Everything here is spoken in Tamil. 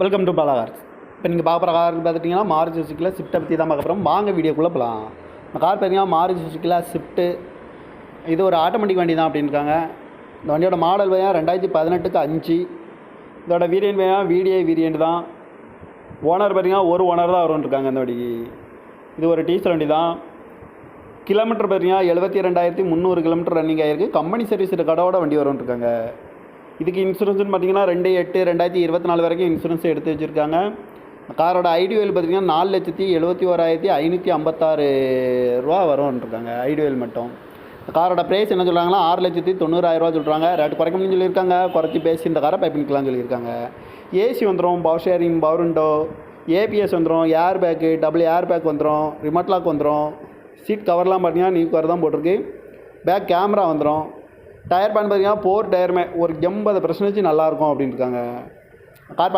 Welcome to Bala cars. இப்போ நீங்கள் பார்க்குற கார் பார்த்துட்டிங்கன்னா மாருதி சுசுக்கியில் ஸ்விஃப்ட்டை பற்றி தான் பார்க்க போகிறோம். வாங்க வீடியோக்குள்ளே போகலாம். இந்த கார் பார்த்தீங்கன்னா மாருதி சுசுக்கியில் ஸ்விஃப்ட்டு. இது ஒரு ஆட்டோமேட்டிக் வண்டி தான் அப்படின்றாங்க. இந்த வண்டியோட மாடல் பார்த்தீங்கன்னா 2018க்கு 5. இதோட வேரியன்ட் பார்த்தீங்கன்னா VDI வேரியன்ட் தான். ஓனர் பார்த்தீங்கன்னா ஒரு ஓனர் தான் வரும்ன்ருக்காங்க இந்த வண்டிக்கு. இது ஒரு டீசல் வண்டி தான். கிலோமீட்டர் பார்த்தீங்கன்னா 72,300 கிலோமீட்டர் ரன்னிங் ஆகிருக்கு. கம்பெனி சர்வீஸ் ரெக்கார்டோட வண்டி வரும்ன்ருக்காங்க. இதுக்கு இன்சூரன்ஸ்னு பார்த்தீங்கன்னா 2/8/2024 வரைக்கும் இன்சூரன்ஸ் எடுத்து வச்சுருக்காங்க. காரோட ஐடியல் பார்த்தீங்கன்னா 4,71,556 ரூபா வரும்ன்ருக்காங்க. ஐடியல் மட்டும். காரோட ப்ரைஸ் என்ன சொல்கிறாங்கன்னா 6,90,000 சொல்கிறாங்க. ரேட்டு குறைக்க முடியும்னு சொல்லியிருக்காங்க. குறைச்சி பேசி இந்த காரை பைப்பிங்கலாம்னு சொல்லியிருக்காங்க. ஏசி வந்துடும், power steering, power window, ABS வந்துடும், air bag, double air bag வந்துடும், ரிமோட் லாக் வந்துடும். சீட் கவர்லாம் பார்த்தீங்கன்னா நியூ கவர் தான் போட்டிருக்கு. பேக் கேமரா வந்துடும். டயர் பேன் பார்த்தீங்கன்னா 4 டயருமே ஒரு 80% நல்லாயிருக்கும் அப்படின்னு இருக்காங்க. கார்